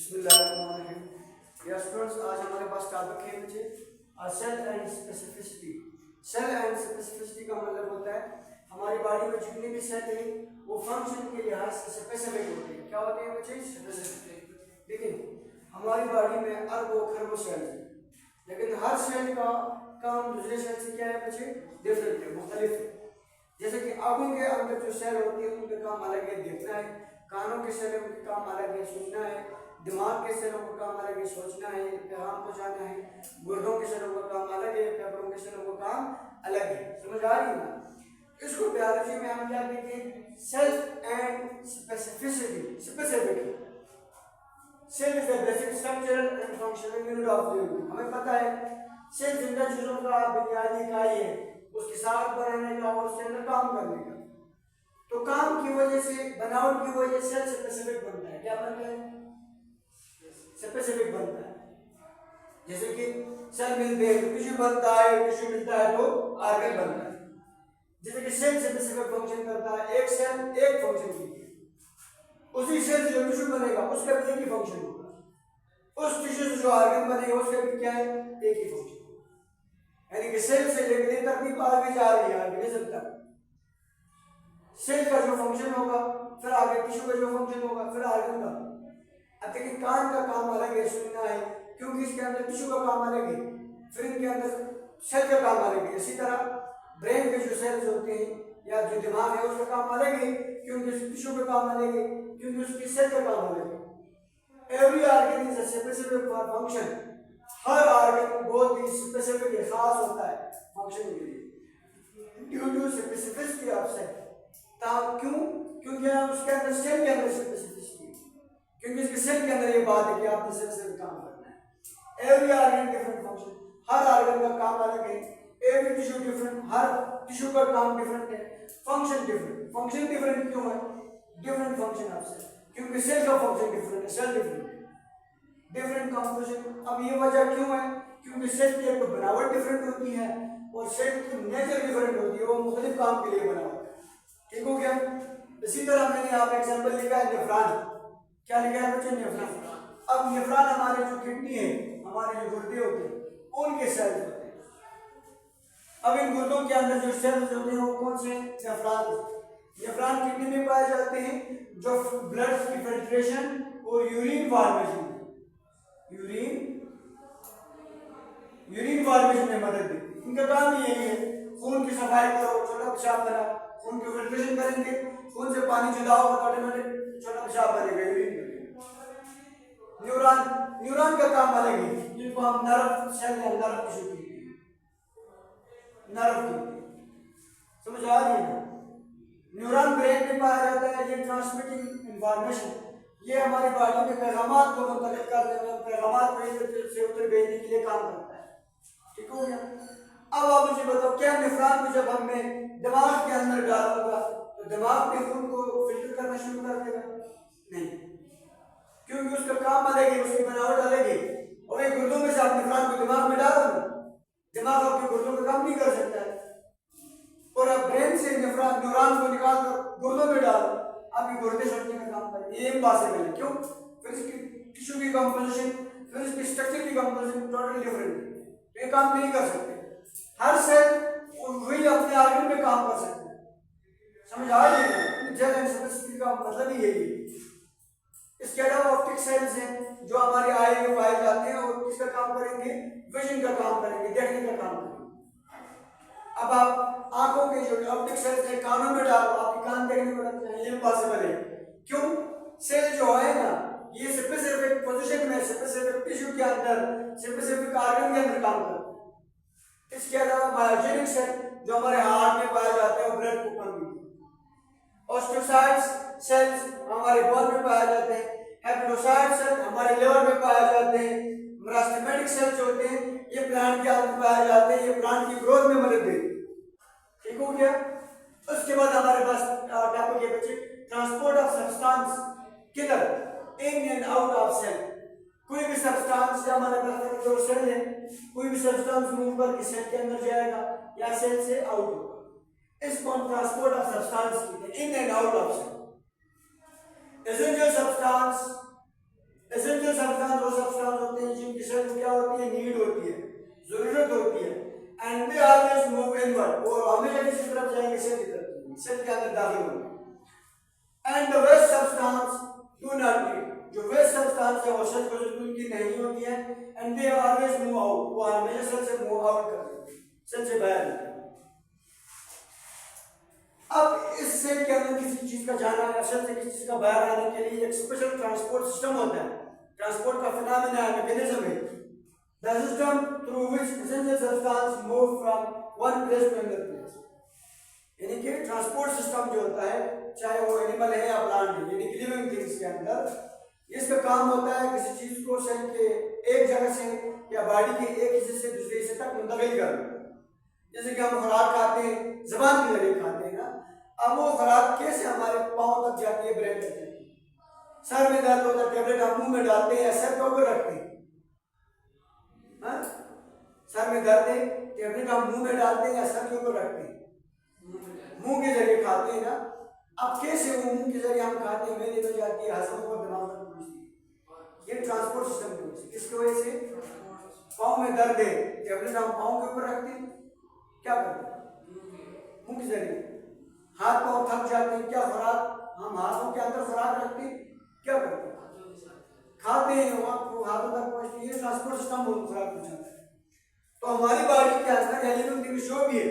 बिस्मिल्लाहिर्रहमानिर्रहीम। Yes students, आज हमारे पास टॉपिक है बच्चे cell and specificity. Cell and specificity का मतलब होता है हमारी बॉडी में जितने भी सेल हैं वो फंक्शन के लिहाज से स्पेसिफिक होते हैं। क्या होते हैं बच्चे? स्पेसिफिक। लेकिन हमारी बॉडी में अरबों खरबों सेल हैं, लेकिन हर सेल का काम दूसरे सेल से क्या है बच्चे? डिफरेंट है, मुख्तलिफ है। जैसे कि आंखों के अंदर जो सेल होती है उनका काम अलग है, देखना है। कानों के सेलों का काम अलग है, सुनना है। दिमाग के सेलों का काम अलग है, सोचना है, पैगाम पहुंचाना है। गुर्दों के सेलों का काम अलग है, फेफड़ों के सेलों का काम अलग है। समझ आ रही है ना? इसको बायोलॉजी में हम क्या कहते हैं? Cell and specificity. Specific cell is the basic structural and functional unit of living. हमें पता है सेल जिंदा चीजों का बुनियादी इकाई है, उसकी साख बनाने का और उसके अंदर काम करने का। तो काम की वजह से, बनावट की वजह से सेल स्पेसिफिक बनता है। क्या बनता है? स्पेसिफिक बनता है। जैसे कि सेल मिलते हैं तो टिश्यू बनता है, टिश्यू मिलता है तो ऑर्गन बनता है। जैसे कि सेल स्पेसिफिक फंक्शन करता है, एक सेल एक फंक्शन के लिए। उसी सेल से जो टिश्यू बनेगा उसका भी एक ही फंक्शन होगा, उस टिश्यू से जो ऑर्गन बनेगा उसका भी क्या है? एक ही फंक्शन होगा। यानी कि सेल से लेकर तरतीब आगे जा रही है, ऑर्गेनिज्म तक। सेल का जो फंक्शन होगा, फिर आगे टिश्यू का जो फंक्शन होगा, फिर ऑर्गन का। अब देखिए कान का काम अलग है, सुनना है, क्योंकि इसके अंदर टिश्यू का काम अलग है, फिर इनके अंदर सेल का काम अलग है। इसी तरह ब्रेन के जो सेल्स होते हैं या जो दिमाग है उसका काम अलग है, क्योंकि उसके टिश्यू का काम अलग है, क्योंकि उसकी सेल का काम अलग है। Every organ is a specific for function. Her organ बहुत ही स्पेसिफिक है, खास होता है फंक्शन के लिए, due to specificity of cell. क्यों? क्योंकि उसके अंदर सेल के अंदर स्पेसिफिसिटी, क्योंकि इसके सेल के अंदर ये बात है कि आपने सेल से काम करना है। एवरी ऑर्गन डिफरेंट फंक्शन, हर ऑर्गन का काम अलग है। एवरी टिश्यू डिफरेंट, हर टिश्यू का काम डिफरेंट है। फंक्शन डिफरेंट, फंक्शन डिफरेंट क्यों है? डिफरेंट फंक्शन ऑफ सेल, क्योंकि सेल का फंक्शन डिफरेंट है, सेल डिफरेंट है, डिफरेंट कंपोजिशन। अब ये वजह क्यों है? क्योंकि सेल की एक बनावट डिफरेंट होती है और सेल की नेचर डिफरेंट होती है, वो मुख्तलिफ काम के लिए बना होता है। ठीक हो गया? इसी तरह मैंने यहाँ पे एग्जांपल लिखा है नेफ्रॉन। क्या लिखा है बच्चे? नेफ्रॉन। अब नेफ्रॉन हमारे जो किडनी है, हमारे जो गुर्दे होते हैं, उनके सेल्स होते हैं। अब इन गुर्दों के अंदर जो सेल्स होते हैं वो कौन से? नेफ्रॉन। नेफ्रॉन किडनी में पाए जाते हैं, जो ब्लड की फिल्ट्रेशन और यूरिन फॉर्मेशन में मदद देती है। इनका काम ही यही है, खून की सफाई करो, छोटा पेशाब बना, खून की फिल्ट्रेशन करेंगे, खून से पानी जुदा होगा तो ऑटोमेटिक छोटा पेशाब बनेगा, यूरिन बनेगा। न्यूरॉन का काम अलग है, जिनको हम नर्व सेल या नर्व टिश्यू कहते हैं, नर्व कहते हैं। समझ आ रही है ना? न्यूरॉन ब्रेन में पाया जाता है, ये ट्रांसमिटिंग इंफॉर्मेशन, ये हमारी बॉडी में पैगामात को मुंतकिल करने में, पैगामात को इधर से उधर भेजने के लिए काम करता है। ठीक हो गया? अब आप मुझे बताओ, क्या नेफ्रॉन को जब हमने दिमाग के अंदर डालूंगा तो दिमाग के खून को फिल्टर करना शुरू कर देगा? नहीं, क्योंकि उसका काम अलग है, उसकी बनावट अलग है। और एक गुर्दों में से आप नेफ्रॉन को दिमाग में डालोगे, दिमाग आपके गुर्दों का काम नहीं कर सकता है। और आप ब्रेन से न्यूरॉन को निकाल कर गुर्दों में डालो, आपकी गुर्दे सोचने का काम करेंगे। ये इम्पॉसिबल है। क्यों? फिर इसकी टिश्यू की कंपोजिशन, फिर इसकी स्ट्रक्चर की कंपोजिशन टोटली डिफरेंट है, तो ये काम नहीं कर सकते। हर सेल वही अपने ऑर्गन में काम कर सकते हैं। समझ आ रही है? जेल एंड स्पेसिफिसिटी का मतलब ही यही है। इसके अलावा ऑप्टिक सेल्स हैं जो हमारे आई में पाए जाते हैं और किसका काम करेंगे? विजन का काम करेंगे, देखने का काम करेंगे। अब आप आंखों के जो ऑप्टिक सेल्स हैं कानों में डालो, आपके कान देखने को लगते हैं, ये इम्पॉसिबल है। क्यों? सेल जो है ना, ये स्पेसिफिक पोजीशन में, स्पेसिफिक टिश्यू के अंदर, स्पेसिफिक ऑर्गन के अंदर काम करते हैं। इसके अलावा मायोजेनिक सेल जो हमारे हार्ट में पाए जाते हैं, ब्लड को पंप करते हैं। ऑस्टियोसाइट्स सेल्स हमारे बोन में पाए जाते हैं। हेपेटोसाइट सेल हमारे लिवर में पाए जाते हैं। मेरिस्टेमेटिक सेल्स होते हैं, ये प्लांट के अंदर पाए जाते हैं, ये प्लांट की ग्रोथ में मदद देते हैं। ठीक हो गया? उसके बाद हमारे पास टॉपिक है बच्चे ट्रांसपोर्ट ऑफ सब्सटेंस किधर? In and out of cell. कोई भी सब्सटेंस या हमारे पास जो सेल है, कोई भी सब्सटेंस मूव करके सेल के अंदर जाएगा या सेल से आउट होगा, इसको हम ट्रांसपोर्ट ऑफ सब्सटेंस कहते हैं, in and out of cell. Essential substance और हमेशा किसी तरफ जाएंगे, सेल की तरफ जाएंगे, सेल के अंदर दाखिल होंगे। And the waste substance do not leave, जो वेस्ट सब्सटेंस है वो सेल को उनकी नहीं होती है, and they always move out, वो हमेशा सेल से मूव आउट करते हैं, सेल से बाहर निकलते हैं। अब इस सेल के अंदर किसी चीज का जाना या सेल से किसी चीज का बाहर आने के लिए एक स्पेशल ट्रांसपोर्ट सिस्टम होता है, ट्रांसपोर्ट का फिनोमेना है, मैकेनिज्म है, the system through which essential substance move from one place to another place. यानी कि ट्रांसपोर्ट सिस्टम जो होता है, चाहे वो एनिमल है या प्लांट है, यानी कि लिविंग थिंग्स के अंदर, इसका काम होता है किसी चीज को सेल के एक जगह से या बॉडी के एक हिस्से से दूसरे हिस्से तक मुंतकिल करना। जैसे कि हम खुराक खाते हैं, जबान के जरिए खाते हैं ना, अब वो खुराक कैसे हमारे पाँव तक जाती है, ब्रेन तक जाती है। सर में दर्द होता है, टेबलेट हम मुंह में डालते हैं या सर के ऊपर रखते हैं, हाँ? सर में दर्द है, टेबलेट हम मुंह में डालते हैं या सर के ऊपर रखते हैं, मुंह के जरिए खाते हैं ना। अब कैसे वो मुंह के जरिए हम खाते हैं, मेरे में जाती है, हजम और दिमाग में पहुंचती है, ये ट्रांसपोर्ट सिस्टम की वजह से। किसकी वजह से? पाँव में दर्द है, टेबलेट हम पाँव के ऊपर रखते हैं, क्या करते हैं? मुंह के जरिए। हाथ पाँव थक जाते हैं, क्या खुराक हम हाथों के अंदर खुराक रखते हैं, क्या करते हैं? खाते हैं, वो हाथों तक पहुंचती है, ट्रांसपोर्ट सिस्टम बहुत खुराक पहुंचाता है। तो हमारी बॉडी के अंदर एलिमेंट की जो भी है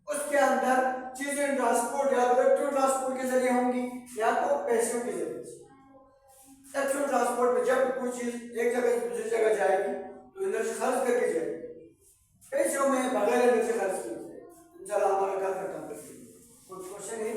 उसके अंदर चीजें ट्रांसपोर्ट या इलेक्ट्रो ट्रांसपोर्ट के जरिए होंगी या तो पैसों के जरिए। इलेक्ट्रो ट्रांसपोर्ट में जब कोई चीज एक जगह से दूसरी जगह जाएगी तो इधर से खर्च करके जाएगी, पैसों में बगैर इधर से खर्च किए। इंशाल्लाह हमारा कल खत्म करते हैं। कुछ क्वेश्चन है?